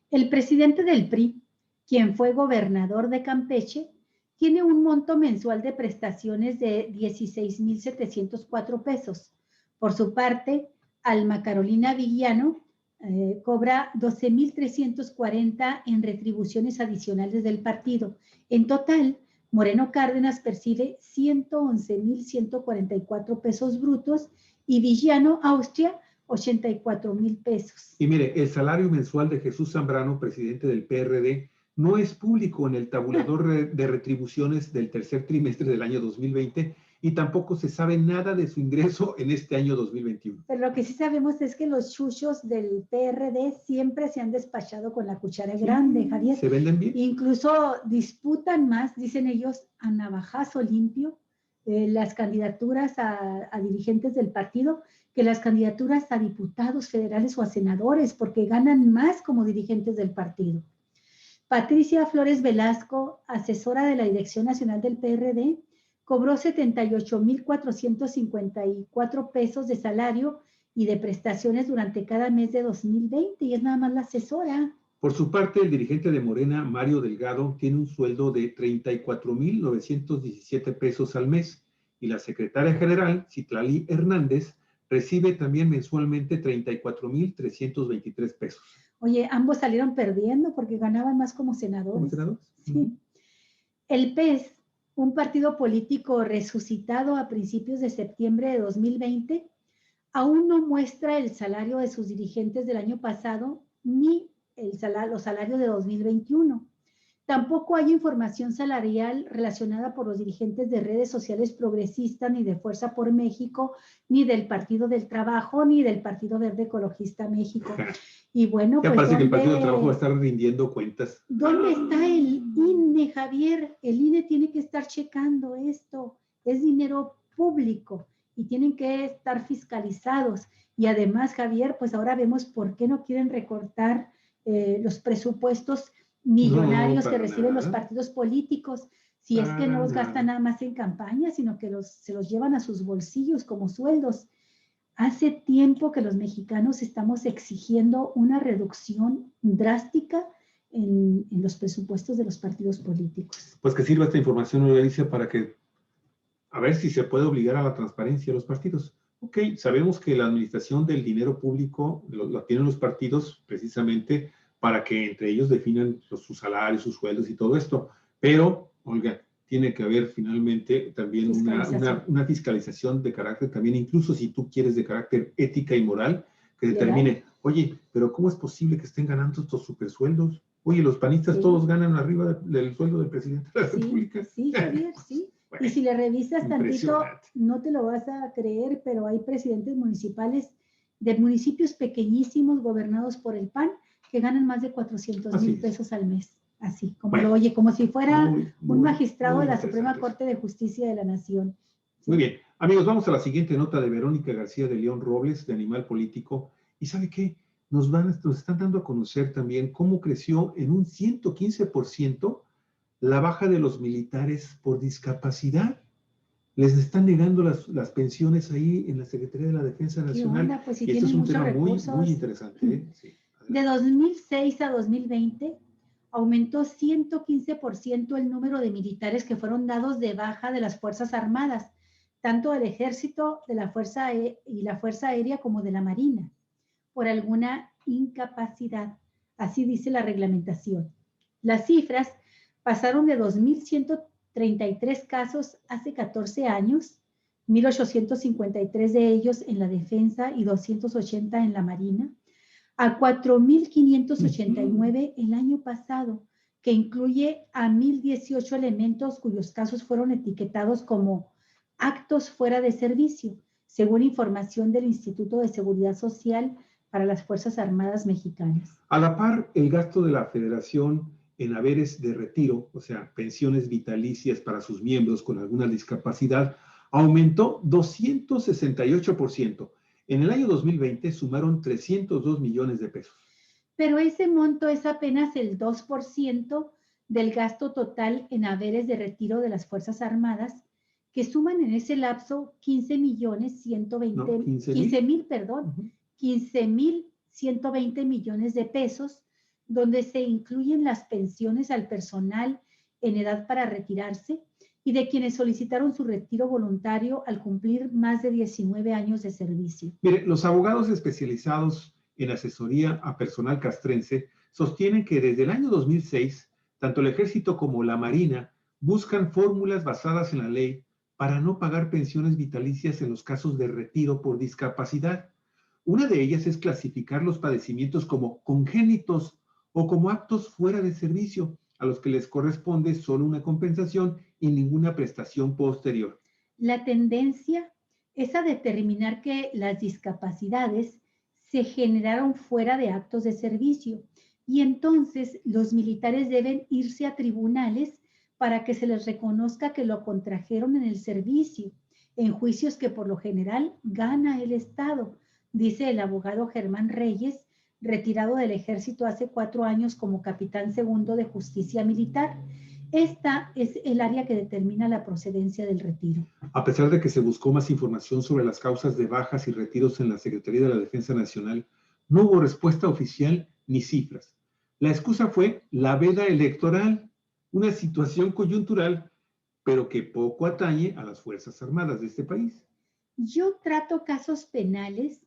S2: El presidente del PRI, quien fue gobernador de Campeche, tiene un monto mensual de prestaciones de 16,704 pesos. Por su parte, Alma Carolina Villano cobra 12,340 en retribuciones adicionales del partido. En total, Moreno Cárdenas percibe 111,144 pesos brutos y Villano Austria 84,000 pesos.
S1: Y mire, el salario mensual de Jesús Zambrano, presidente del PRD, no es público en el tabulador de retribuciones del tercer trimestre del año 2020 y tampoco se sabe nada de su ingreso en este año 2021.
S2: Pero lo que sí sabemos es que los chuchos del PRD siempre se han despachado con la cuchara grande, Javier.
S1: ¿Se venden bien?
S2: Incluso disputan más, dicen ellos, a navajazo limpio las candidaturas a dirigentes del partido que las candidaturas a diputados federales o a senadores, porque ganan más como dirigentes del partido. Patricia Flores Velasco, asesora de la Dirección Nacional del PRD, cobró 78,454 pesos de salario y de prestaciones durante cada mes de 2020, y es nada más la asesora.
S1: Por su parte, el dirigente de Morena, Mario Delgado, tiene un sueldo de 34,917 pesos al mes, y la secretaria general, Citlali Hernández, recibe también mensualmente 34,323 pesos.
S2: Oye, ambos salieron perdiendo porque ganaban más como senadores.
S1: ¿Como senadores?
S2: Sí. El PES, un partido político resucitado a principios de septiembre de 2020, aún no muestra el salario de sus dirigentes del año pasado ni los salarios de 2021. Tampoco hay información salarial relacionada por los dirigentes de redes sociales progresistas, ni de Fuerza por México, ni del Partido del Trabajo, ni del Partido Verde Ecologista México. Y bueno,
S1: ya
S2: pues
S1: parece que el Partido del Trabajo va a estar rindiendo cuentas.
S2: ¿Dónde está el INE, Javier? El INE tiene que estar checando esto. Es dinero público y tienen que estar fiscalizados. Y además, Javier, pues ahora vemos por qué no quieren recortar los presupuestos millonarios que reciben los partidos políticos, si es que no los gastan nada más en campaña, sino que se los llevan a sus bolsillos como sueldos. Hace tiempo que los mexicanos estamos exigiendo una reducción drástica en los presupuestos de los partidos políticos.
S1: Pues que sirva esta información, Alicia, para que a ver si se puede obligar a la transparencia de los partidos. Ok, sabemos que la administración del dinero público lo tienen los partidos precisamente para que entre ellos definan sus salarios, sus sueldos y todo esto. Pero, Olga, tiene que haber finalmente también una fiscalización de carácter también, incluso si tú quieres de carácter ética y moral, que determine, oye, pero ¿cómo es posible que estén ganando estos supersueldos? Oye, los panistas todos ganan arriba del sueldo del presidente de la República.
S2: Sí, Javier, sí. Bueno, y si le revisas tantito, no te lo vas a creer, pero hay presidentes municipales de municipios pequeñísimos gobernados por el PAN que ganan más de 400,000 pesos al mes. Así, como lo oye, como si fuera un magistrado de la Suprema Corte de Justicia de la Nación.
S1: ¿Sí? Muy bien. Amigos, vamos a la siguiente nota de Verónica García de León Robles, de Animal Político. ¿Y sabe qué? Nos están dando a conocer también cómo creció en un 115% la baja de los militares por discapacidad. Les están negando las pensiones ahí en la Secretaría de la Defensa Nacional.
S2: Onda, pues, si
S1: y esto es un tema muy interesante. ¿Eh? Sí,
S2: de 2006 a 2020 aumentó 115% el número de militares que fueron dados de baja de las Fuerzas Armadas, tanto del Ejército y la Fuerza Aérea como de la Marina, por alguna incapacidad. Así dice la reglamentación. Las cifras pasaron de 2.133 casos hace 14 años, 1.853 de ellos en la Defensa y 280 en la Marina, a 4.589 el año pasado, que incluye a 1.018 elementos cuyos casos fueron etiquetados como actos fuera de servicio, según información del Instituto de Seguridad Social para las Fuerzas Armadas Mexicanas.
S1: A la par, el gasto de la Federación en haberes de retiro, o sea, pensiones vitalicias para sus miembros con alguna discapacidad, aumentó 268%. En el año 2020 sumaron 302 millones de pesos.
S2: Pero ese monto es apenas el 2% del gasto total en haberes de retiro de las Fuerzas Armadas, que suman en ese lapso 15.120 millones de pesos, donde se incluyen las pensiones al personal en edad para retirarse y de quienes solicitaron su retiro voluntario al cumplir más de 19 años de servicio.
S1: Mire, los abogados especializados en asesoría a personal castrense sostienen que desde el año 2006, tanto el Ejército como la Marina buscan fórmulas basadas en la ley para no pagar pensiones vitalicias en los casos de retiro por discapacidad. Una de ellas es clasificar los padecimientos como congénitos o como actos fuera de servicio, a los que les corresponde solo una compensación y ninguna prestación posterior.
S2: La tendencia es a determinar que las discapacidades se generaron fuera de actos de servicio y entonces los militares deben irse a tribunales para que se les reconozca que lo contrajeron en el servicio, en juicios que por lo general gana el Estado, dice el abogado Germán Reyes, retirado del Ejército hace 4 años como capitán segundo de Justicia Militar. Esta es el área que determina la procedencia del retiro.
S1: A pesar de que se buscó más información sobre las causas de bajas y retiros en la Secretaría de la Defensa Nacional, no hubo respuesta oficial ni cifras. La excusa fue la veda electoral, una situación coyuntural, pero que poco atañe a las Fuerzas Armadas de este país.
S2: Yo trato casos penales,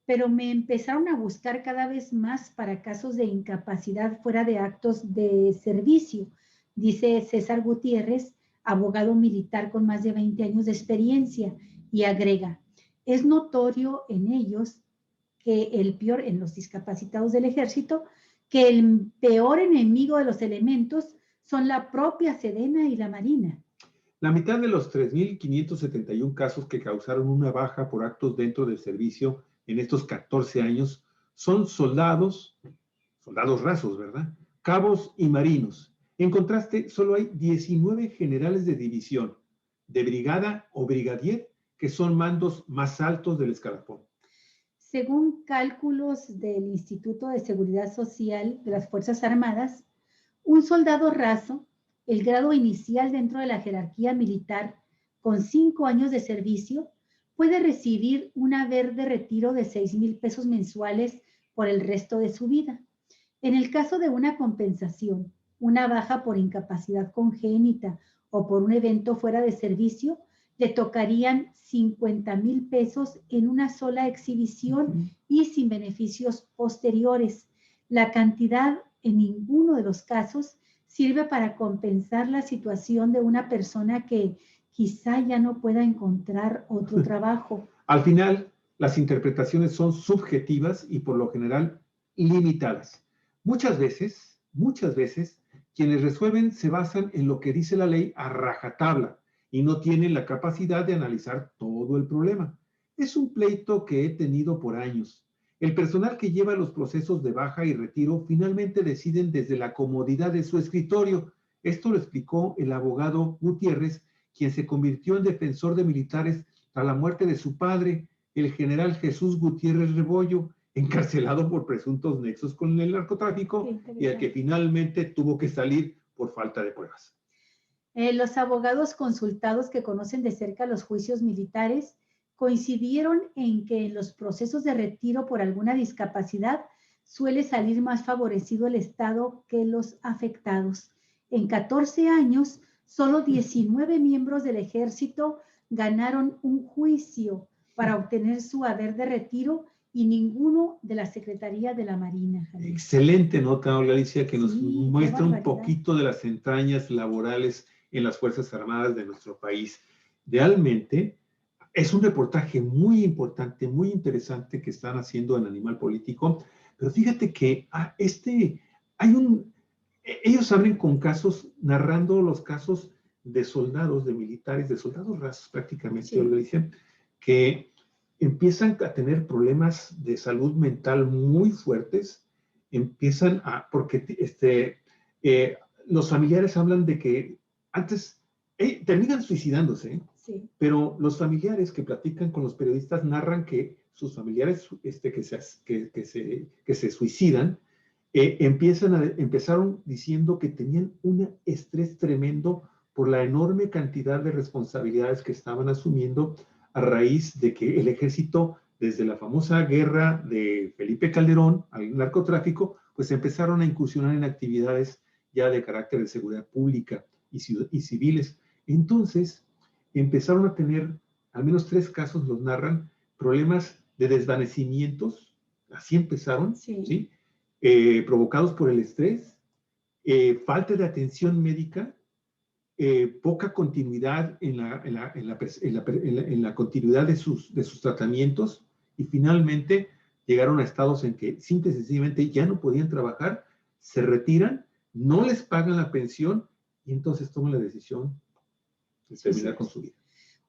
S2: pero me empezaron a buscar cada vez más para casos de incapacidad fuera de actos de servicio, dice César Gutiérrez, abogado militar con más de 20 años de experiencia, y agrega, es notorio en ellos que en los discapacitados del ejército, que el peor enemigo de los elementos son la propia Sedena y la Marina.
S1: La mitad de los 3.571 casos que causaron una baja por actos dentro del servicio en estos 14 años son soldados rasos, ¿verdad? Cabos y marinos. En contraste, solo hay 19 generales de división, de brigada o brigadier, que son mandos más altos del escalafón.
S2: Según cálculos del Instituto de Seguridad Social de las Fuerzas Armadas, un soldado raso, el grado inicial dentro de la jerarquía militar, con 5 años de servicio, puede recibir un haber de retiro de 6,000 pesos mensuales por el resto de su vida. En el caso de una compensación, una baja por incapacidad congénita o por un evento fuera de servicio, le tocarían 50,000 pesos en una sola exhibición y sin beneficios posteriores. La cantidad en ninguno de los casos sirve para compensar la situación de una persona que quizá ya no pueda encontrar otro trabajo.
S1: Al final, las interpretaciones son subjetivas y por lo general limitadas. Muchas veces, quienes resuelven se basan en lo que dice la ley a rajatabla y no tienen la capacidad de analizar todo el problema. Es un pleito que he tenido por años. El personal que lleva los procesos de baja y retiro finalmente deciden desde la comodidad de su escritorio. Esto lo explicó el abogado Gutiérrez, quien se convirtió en defensor de militares tras la muerte de su padre, el general Jesús Gutiérrez Rebollo, encarcelado por presuntos nexos con el narcotráfico y al que finalmente tuvo que salir por falta de pruebas.
S2: Los abogados consultados que conocen de cerca los juicios militares coincidieron en que en los procesos de retiro por alguna discapacidad suele salir más favorecido el Estado que los afectados. En 14 años, solo 19 miembros del Ejército ganaron un juicio para obtener su haber de retiro y ninguno de la Secretaría de la Marina.
S1: Javier. Excelente nota, Alicia, que nos muestra un poquito de las entrañas laborales en las Fuerzas Armadas de nuestro país. Realmente es un reportaje muy importante, muy interesante que están haciendo en Animal Político, pero fíjate que ellos abren con casos, narrando los casos de soldados, de militares, de soldados rasos prácticamente, sí. Alicia, que empiezan a tener problemas de salud mental muy fuertes, porque los familiares hablan de que antes terminan suicidándose, sí. Pero los familiares que platican con los periodistas narran que sus familiares que se suicidan empezaron diciendo que tenían un estrés tremendo por la enorme cantidad de responsabilidades que estaban asumiendo a raíz de que el ejército, desde la famosa guerra de Felipe Calderón al narcotráfico, pues empezaron a incursionar en actividades ya de carácter de seguridad pública y civiles. Entonces, empezaron a tener, al menos 3 casos los narran, problemas de desvanecimientos, así empezaron, sí. ¿Sí? Provocados por el estrés, falta de atención médica, poca continuidad en la continuidad de sus tratamientos, y finalmente llegaron a estados en que simple y sencillamente ya no podían trabajar, se retiran, no les pagan la pensión y entonces toman la decisión de terminar con su vida.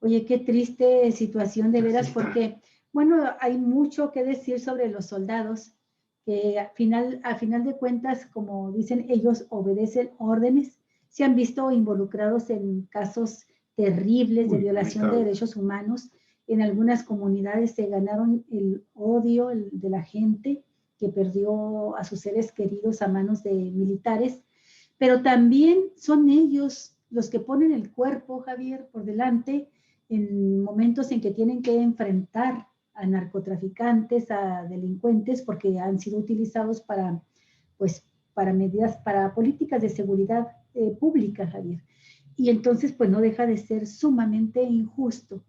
S2: Oye, qué triste situación de veras, porque, bueno, hay mucho que decir sobre los soldados, que a final de cuentas, como dicen ellos, obedecen órdenes, se han visto involucrados en casos terribles de violación de derechos humanos. En algunas comunidades se ganaron el odio de la gente que perdió a sus seres queridos a manos de militares, pero también son ellos los que ponen el cuerpo, Javier, por delante en momentos en que tienen que enfrentar a narcotraficantes, a delincuentes, porque han sido utilizados para medidas, para políticas de seguridad pública, Javier. Y entonces, pues no deja de ser sumamente injusto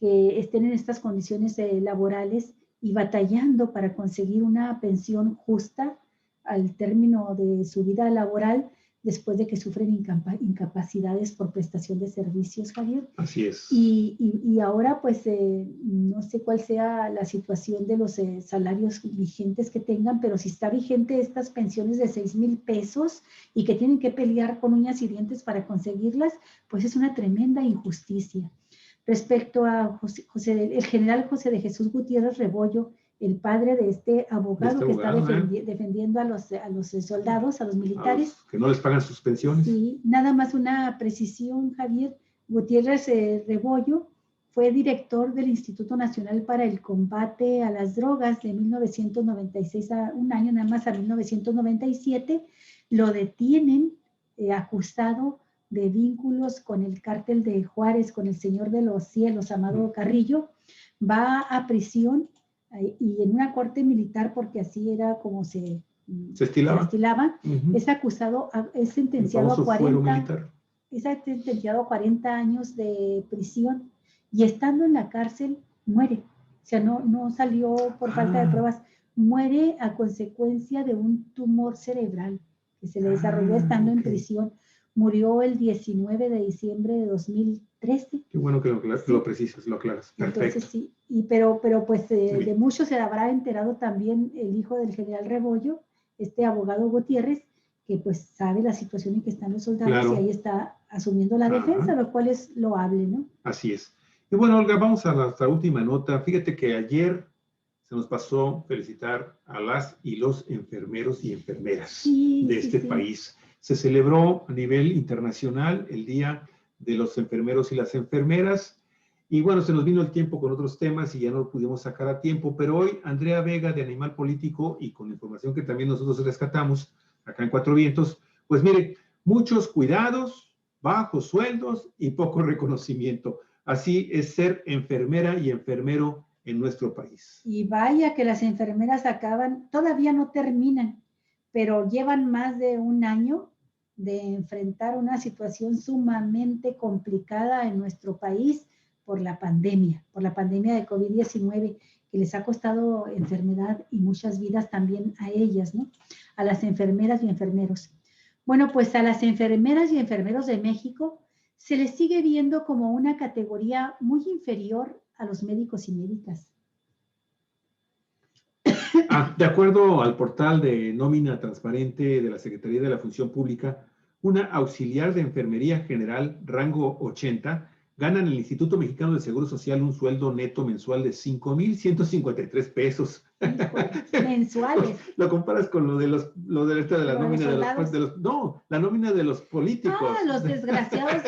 S2: que estén en estas condiciones laborales y batallando para conseguir una pensión justa al término de su vida laboral, después de que sufren incapacidades por prestación de servicios, Javier.
S1: Así es.
S2: Y ahora, pues, no sé cuál sea la situación de los salarios vigentes que tengan, pero si está vigente estas pensiones de 6,000 pesos y que tienen que pelear con uñas y dientes para conseguirlas, pues es una tremenda injusticia. Respecto a el general José de Jesús Gutiérrez Rebollo, el padre de este abogado, que está defendiendo a los soldados, a los militares.
S1: Que no les pagan sus pensiones.
S2: Sí, nada más una precisión, Javier. Gutiérrez Rebollo fue director del Instituto Nacional para el Combate a las Drogas de 1996 a un año nada más, a 1997. Lo detienen acusado de vínculos con el cártel de Juárez, con el Señor de los Cielos, Amado Carrillo. Va a prisión y en una corte militar, porque así era como se estilaba. Es acusado, es sentenciado a 40 años de prisión, y estando en la cárcel muere. O sea, no salió por falta de pruebas, muere a consecuencia de un tumor cerebral que se le desarrolló estando en prisión. Murió el 19 de diciembre de 2013.
S1: Qué bueno que lo precisas, lo aclaras. Perfecto.
S2: Entonces, sí, pero pues de mucho se habrá enterado también el hijo del general Rebollo, este abogado Gutiérrez, que pues sabe la situación en que están los soldados, y ahí está asumiendo la defensa, lo cual es loable, ¿no?
S1: Así es. Y bueno, Olga, vamos a nuestra última nota. Fíjate que ayer se nos pasó felicitar a las y los enfermeros y enfermeras de este país. Se celebró a nivel internacional el Día de los Enfermeros y las Enfermeras. Y bueno, se nos vino el tiempo con otros temas y ya no lo pudimos sacar a tiempo. Pero hoy, Andrea Vega, de Animal Político, y con información que también nosotros rescatamos acá en Cuatro Vientos, pues mire, muchos cuidados, bajos sueldos y poco reconocimiento. Así es ser enfermera y enfermero en nuestro país.
S2: Y vaya que las enfermeras todavía no terminan, pero llevan más de un año de enfrentar una situación sumamente complicada en nuestro país por la pandemia de COVID-19, que les ha costado enfermedad y muchas vidas también a ellas, ¿no? A las enfermeras y enfermeros. Bueno, pues a las enfermeras y enfermeros de México se les sigue viendo como una categoría muy inferior a los médicos y médicas.
S1: De acuerdo al portal de nómina transparente de la Secretaría de la Función Pública, una auxiliar de enfermería general rango 80 gana en el Instituto Mexicano del Seguro Social un sueldo neto mensual de 5,153 pesos.
S2: Mensuales.
S1: Lo comparas con lo de la nómina la nómina de los políticos.
S2: Los desgraciados,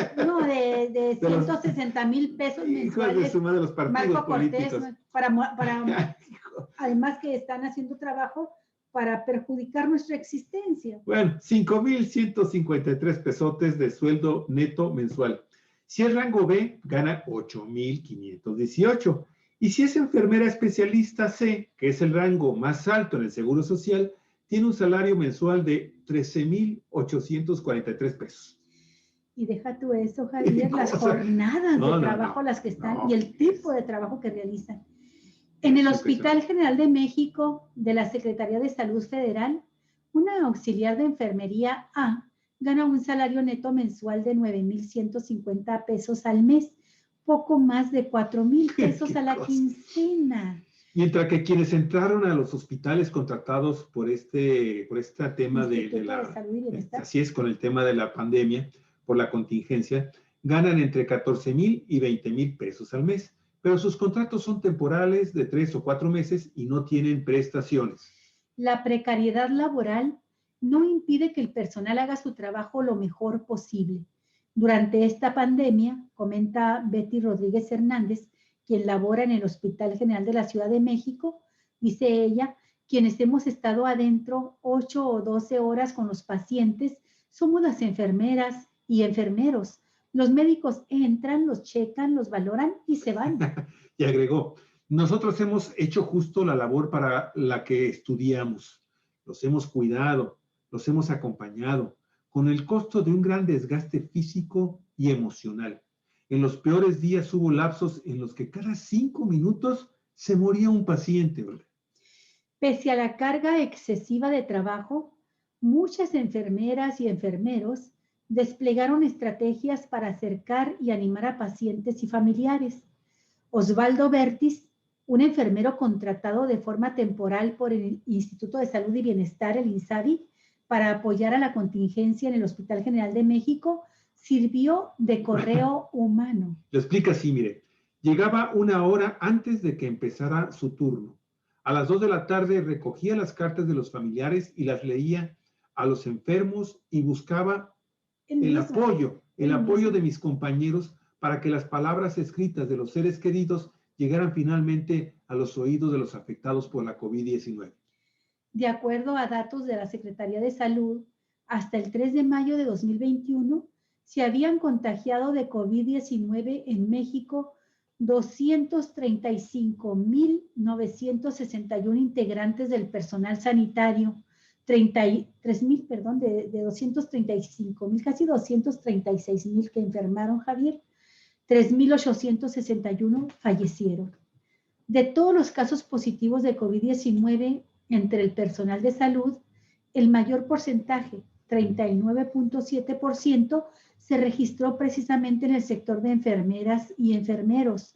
S2: de 160,000 pesos mensuales.
S1: Hijo de suma de los partidos
S2: Marco
S1: políticos.
S2: Cortés, para además que están haciendo trabajo para perjudicar nuestra existencia.
S1: Bueno, 5,153 pesotes de sueldo neto mensual. Si es rango B, gana 8,518. Y si es enfermera especialista C, que es el rango más alto en el Seguro Social, tiene un salario mensual de 13,843 pesos.
S2: Y deja tú eso, Javier, las jornadas de trabajo las que están y el tipo de trabajo que realizan. En el Hospital General de México de la Secretaría de Salud Federal, una auxiliar de enfermería A gana un salario neto mensual de 9,150 pesos al mes, poco más de 4,000 pesos a la quincena.
S1: Mientras que quienes entraron a los hospitales contratados por este tema de
S2: Salud y Bienestar,
S1: así es, con el tema de la pandemia, por la contingencia, ganan entre 14,000 y 20,000 pesos al mes, pero sus contratos son temporales de 3 o 4 meses y no tienen prestaciones.
S2: La precariedad laboral no impide que el personal haga su trabajo lo mejor posible. Durante esta pandemia, comenta Betty Rodríguez Hernández, quien labora en el Hospital General de la Ciudad de México, dice ella, quienes hemos estado adentro 8 o 12 horas con los pacientes, somos las enfermeras y enfermeros. Los médicos entran, los checan, los valoran y se van.
S1: Y agregó, nosotros hemos hecho justo la labor para la que estudiamos. Los hemos cuidado, los hemos acompañado, con el costo de un gran desgaste físico y emocional. En los peores días hubo lapsos en los que cada 5 minutos se moría un paciente.
S2: Pese a la carga excesiva de trabajo, Muchas enfermeras y enfermeros desplegaron estrategias para acercar y animar a pacientes y familiares. Osvaldo Bertis, un enfermero contratado de forma temporal por el Instituto de Salud y Bienestar, el INSABI, para apoyar a la contingencia en el Hospital General de México, sirvió de correo humano.
S1: Lo explica así, mire. Llegaba una hora antes de que empezara su turno. A las 2 de la tarde recogía las cartas de los familiares y las leía a los enfermos y buscaba el apoyo de mis compañeros para que las palabras escritas de los seres queridos llegaran finalmente a los oídos de los afectados por la COVID-19.
S2: De acuerdo a datos de la Secretaría de Salud, hasta el 3 de mayo de 2021 se habían contagiado de COVID-19 en México 235,961 integrantes del personal sanitario, 33,000, perdón, de 235,000, casi 236,000 que enfermaron, Javier, 3,861 fallecieron. De todos los casos positivos de COVID-19 entre el personal de salud, el mayor porcentaje, 39,7%, se registró precisamente en el sector de enfermeras y enfermeros.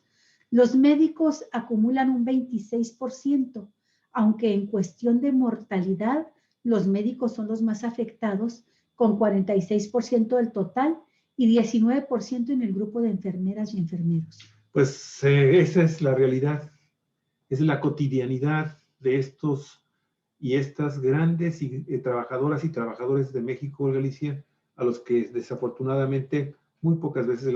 S2: Los médicos acumulan un 26%, aunque en cuestión de mortalidad, los médicos son los más afectados, con 46% del total y 19% en el grupo de enfermeras y enfermeros.
S1: Pues esa es la realidad, es la cotidianidad de estos y estas grandes trabajadoras y trabajadores de México, Galicia, a los que desafortunadamente muy pocas veces se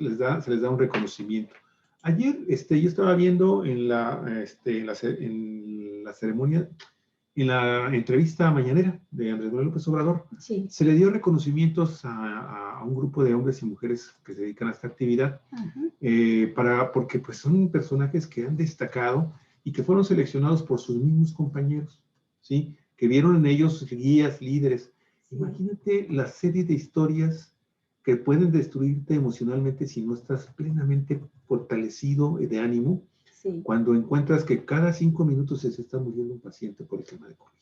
S1: les da un reconocimiento. Ayer yo estaba viendo en la ceremonia, en la entrevista mañanera de Andrés Manuel López Obrador,
S2: sí,
S1: se le dio reconocimientos a un grupo de hombres y mujeres que se dedican a esta actividad, porque pues son personajes que han destacado y que fueron seleccionados por sus mismos compañeros, ¿sí? Que vieron en ellos guías, líderes. Sí. Imagínate la serie de historias que pueden destruirte emocionalmente si no estás plenamente fortalecido de ánimo, sí, cuando encuentras que cada 5 minutos se está muriendo un paciente por el tema de COVID.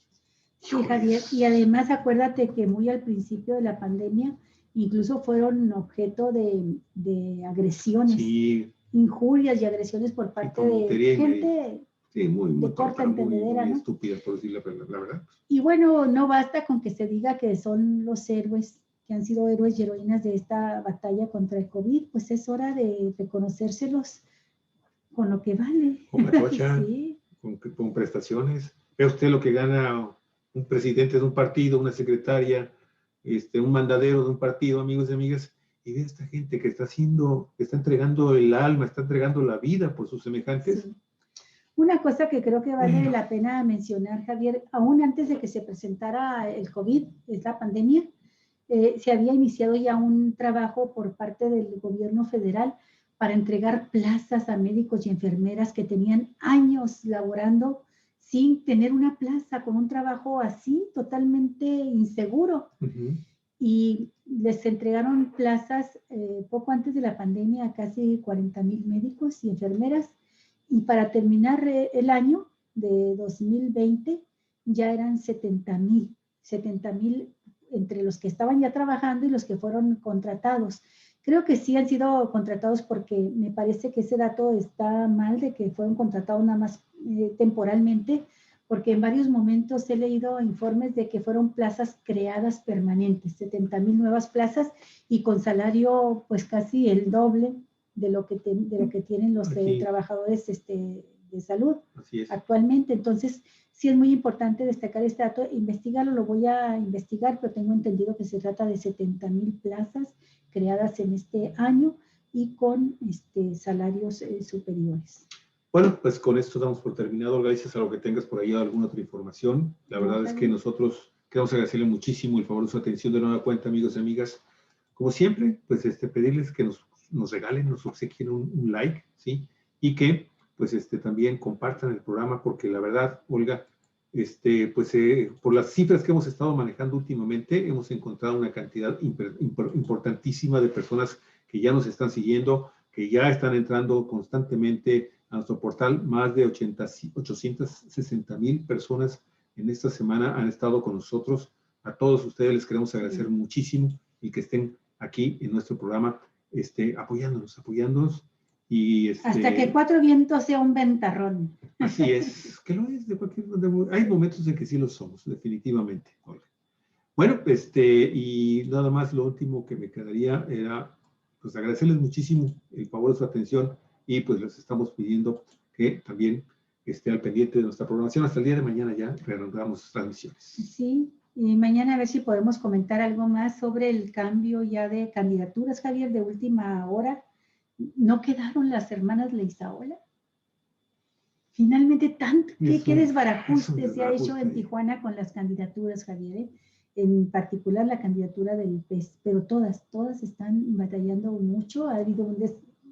S2: Sí, Javier, y además acuérdate que muy al principio de la pandemia incluso fueron objeto de agresiones, sí, injurias y agresiones por parte de gente...
S1: Sí, muy
S2: de corta entendedera,
S1: muy
S2: ¿no?
S1: Estúpida, por decir la verdad.
S2: Y bueno, no basta con que se diga que son los héroes, que han sido héroes y heroínas de esta batalla contra el COVID, pues es hora de reconocérselos con lo que vale.
S1: Con la cocha, sí, con prestaciones. Ve usted lo que gana un presidente de un partido, una secretaria, un mandadero de un partido, amigos y amigas, y ve a esta gente que está entregando el alma, está entregando la vida por sus semejantes. Sí.
S2: Una cosa que creo que vale la pena mencionar, Javier, aún antes de que se presentara el COVID, esta pandemia, se había iniciado ya un trabajo por parte del gobierno federal para entregar plazas a médicos y enfermeras que tenían años laborando sin tener una plaza, con un trabajo así, totalmente inseguro. Y les entregaron plazas poco antes de la pandemia a casi 40,000 médicos y enfermeras. Y para terminar el año de 2020 ya eran 70,000 entre los que estaban ya trabajando y los que fueron contratados. Creo que sí han sido contratados porque me parece que ese dato está mal de que fueron contratados nada más temporalmente, porque en varios momentos he leído informes de que fueron plazas creadas permanentes, 70,000 nuevas plazas y con salario pues casi el doble de lo que tienen los trabajadores de salud actualmente. Entonces, sí es muy importante destacar este dato, investigarlo, lo voy a investigar, pero tengo entendido que se trata de 70,000 plazas creadas en este año y con salarios superiores.
S1: Bueno, pues con esto damos por terminado. Gracias a lo que tengas por ahí alguna otra información. La verdad es que nosotros queremos agradecerle muchísimo el favor de su atención de nueva cuenta, amigos y amigas. Como siempre, pues pedirles que nos regalen, nos obsequien un like, ¿sí? Y que, pues, también compartan el programa, porque la verdad, Olga, pues, por las cifras que hemos estado manejando últimamente, hemos encontrado una cantidad importantísima de personas que ya nos están siguiendo, que ya están entrando constantemente a nuestro portal, más de 860,000 personas en esta semana han estado con nosotros. A todos ustedes les queremos agradecer muchísimo y que estén aquí en nuestro programa apoyándonos. Y
S2: hasta que Cuatro Vientos sea un ventarrón.
S1: Así es, que lo es de cualquier... Hay momentos en que sí lo somos, definitivamente, Olga. Bueno, y nada más lo último que me quedaría era pues agradecerles muchísimo el favor de su atención y pues les estamos pidiendo que también esté al pendiente de nuestra programación. Hasta el día de mañana ya reanudamos transmisiones.
S2: Sí, y mañana a ver si podemos comentar algo más sobre el cambio ya de candidaturas, Javier, de última hora. ¿No quedaron las hermanas Leizaola? Finalmente, ¿qué desbarajuste se ha hecho en Tijuana con las candidaturas, Javier? En particular la candidatura del PES, pero todas están batallando mucho. Ha habido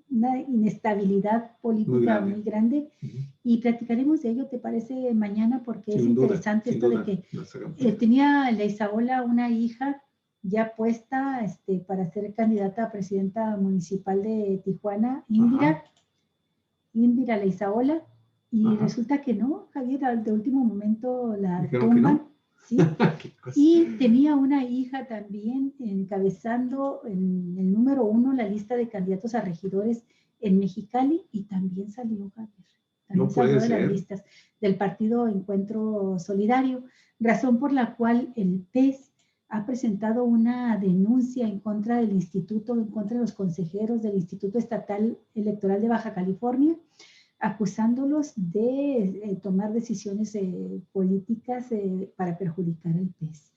S2: una inestabilidad política muy grande. Y platicaremos de ello, ¿te parece? Mañana, porque es interesante esto de que tenía Leizaola una hija ya puesta para ser candidata a presidenta municipal de Tijuana, Indira Leizaola, y resulta que no, Javier, de último momento la tumban. ¿Sí? Y tenía una hija también encabezando en el número 1 la lista de candidatos a regidores en Mexicali, y también salió, Javier. También salió de las listas del partido Encuentro Solidario, razón por la cual el PES ha presentado una denuncia en contra del instituto, en contra de los consejeros del Instituto Estatal Electoral de Baja California, acusándolos de tomar decisiones políticas para perjudicar al PES.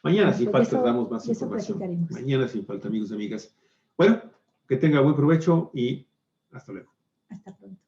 S1: Mañana sin falta damos más información. Mañana sin falta, amigos y amigas. Bueno, que tenga buen provecho y hasta luego.
S2: Hasta pronto.